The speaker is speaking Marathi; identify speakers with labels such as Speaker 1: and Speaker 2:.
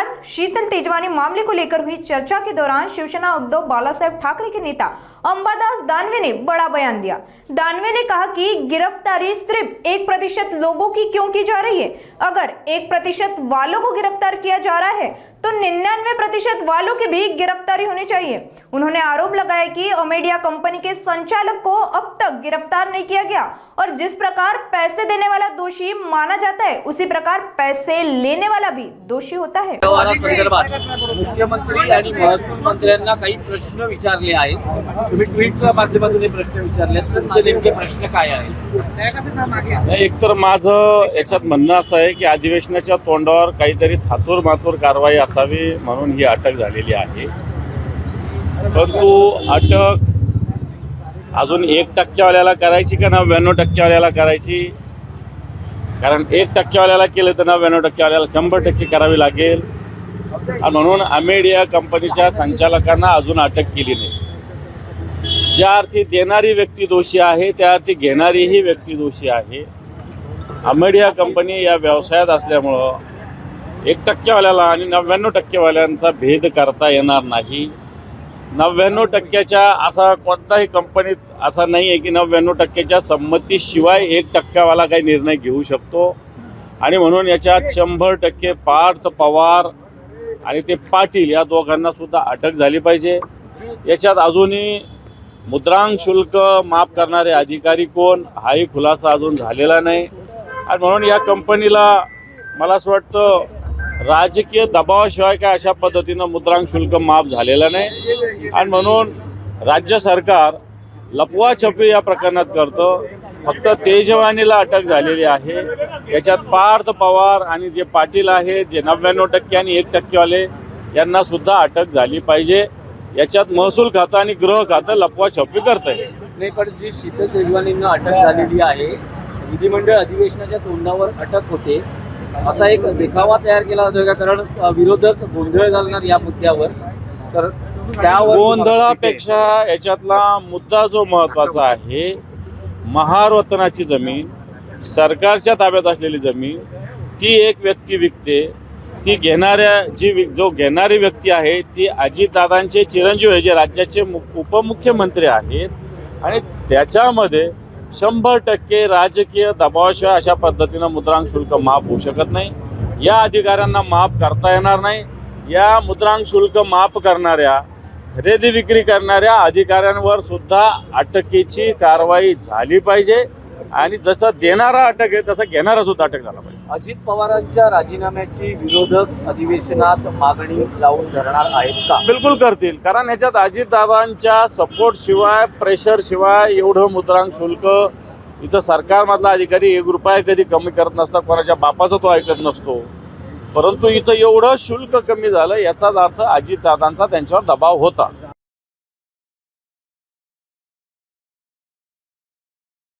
Speaker 1: बाद शीतल तेजवानी मामले को लेकर हुई चर्चा के दौरान शिवसेना उद्धव बालासाहेब ठाकरे के नेता अंबादास दानवे ने बड़ा बयान दिया। दानवे ने कहा कि गिरफ्तारी सिर्फ 1% लोगों की क्यों की जा रही है। अगर 1% वालों को गिरफ्तार किया जा रहा है तो 99% वालों की भी गिरफ्तारी होनी चाहिए। उन्होंने आरोप लगाया कि ओमेडिया कंपनी के संचालक को अब तक गिरफ्तार नहीं किया गया और जिस प्रकार पैसे देने वाला दोषी माना जाता है उसी प्रकार पैसे लेने वाला भी दोषी होता है।
Speaker 2: मुख्यमंत्री आणि महसूल मंत्र्यांना काही प्रश्न विचारले आहेत। तुम्ही ट्विटच्या माध्यमातून हे प्रश्न विचारले, तुमचे नेमके प्रश्न काय आहेत?
Speaker 3: एकतर माझं याच्यात म्हणणं असं आहे की अधिवेशनाच्या तोंडावर काहीतरी थातूर मातूर कारवाई असावी म्हणून ही अटक झालेली आहे। परंतु अटक अजून 1% वाल्याला करायची का 99% वाल्याला करायची? कारण 1% वाल्याला केलं तर 99% वाल्याला 100% करावी लागेल आणि म्हणून ओमेडिया कंपनीच्या संचालकांना अजून अटक केली नाही। ज्या अर्थी देणारी व्यक्ती दोषी आहे त्या अर्थी घेणारीही व्यक्ती दोषी आहे। ओमेडिया कंपनी या व्यवसायात असल्यामुळं 1% वाल्याला आणि 99% वाल्यांचा भेद करता येणार नाही। 99%च्या असा कोणताही कंपनीत असा नाही आहे की 99%च्या संमतीशिवाय 1% वाला काही निर्णय घेऊ शकतो आणि म्हणून याच्यात 100% पार्थ पवार आणि ते पाटील या दोघांना सुद्धा अटक झाली पाहिजे। याच्यात अजूनही मुद्रांक शुल्क माफ करणारे अधिकारी कोण हाही खुलासा अजून झालेला नाही आणि म्हणून या कंपनीला मला असं वाटतं राजकीय दबावाशिवाय काय अशा पद्धतीनं मुद्रांक शुल्क माफ झालेलं नाही आणि म्हणून राज्य सरकार लपवाछपवी या प्रकरणात करतं। फक्त तेजवानीला अटक झालेली आहे। याच्यात पार्थ पवार आणि जे पाटील आहेत जे 99% आणि 1% वाले यांना सुद्धा अटक झाली पाहिजे। याच्यात महसूल खातं आणि गृह खातं लपवाछपवी करत आहे।
Speaker 2: पण जी शीतल तेजवानींना अटक झालेली आहे, विधिमंडळ अधिवेशनाच्या तोंडावर अटक होते असा एक देखावा तयार केला जातोय का? कारण विरोधक गोंधळ घालणार या मुद्द्यावर, तर त्यावर
Speaker 3: गोंधळापेक्षा याच्यातला मुद्दा जो महत्त्वाचा आहे, महारत्नाची जमीन सरकारच्या ताब्यात असलेली जमीन ती एक व्यक्ती विकते, ती जो घेणारी व्यक्ती आहे ती अजितदादांचे चिरंजीव आहे जे राज्याचे उपमुख्यमंत्री आहेत आणि त्याच्यामध्ये 100% राजकीय दबावाशिवाय अशा पद्धतीनं मुद्रांक शुल्क माफ होऊ शकत नाही। या अधिकाऱ्यांना माफ करता येणार नाही। या मुद्रांक शुल्क माफ करणाऱ्या खरेदी विक्री करणाऱ्या अधिकाऱ्यांवर सुद्धा अटकेची कारवाई झाली पाहिजे आणि जसं देणारा अटक आहे तसं घेणारा सुद्धा अटक झाला पाहिजे।
Speaker 2: अजित पवारांच्या राजीनाम्याची विरोधक अधिवेशनात मागणी लावून धरणार आहेत का?
Speaker 3: बिलकुल करतील, कारण याच्यात अजितदादांच्या सपोर्ट शिवाय प्रेशर शिवाय एवढं मुद्रांक शुल्क इथं सरकारमधला अधिकारी 1 रुपया कधी कमी करत नसतात, कोणाच्या बापाचा तो ऐकत नसतो, परंतु इथं एवढं शुल्क कमी झालं याचाच अर्थ अजितदादांचा त्यांच्यावर दबाव होता।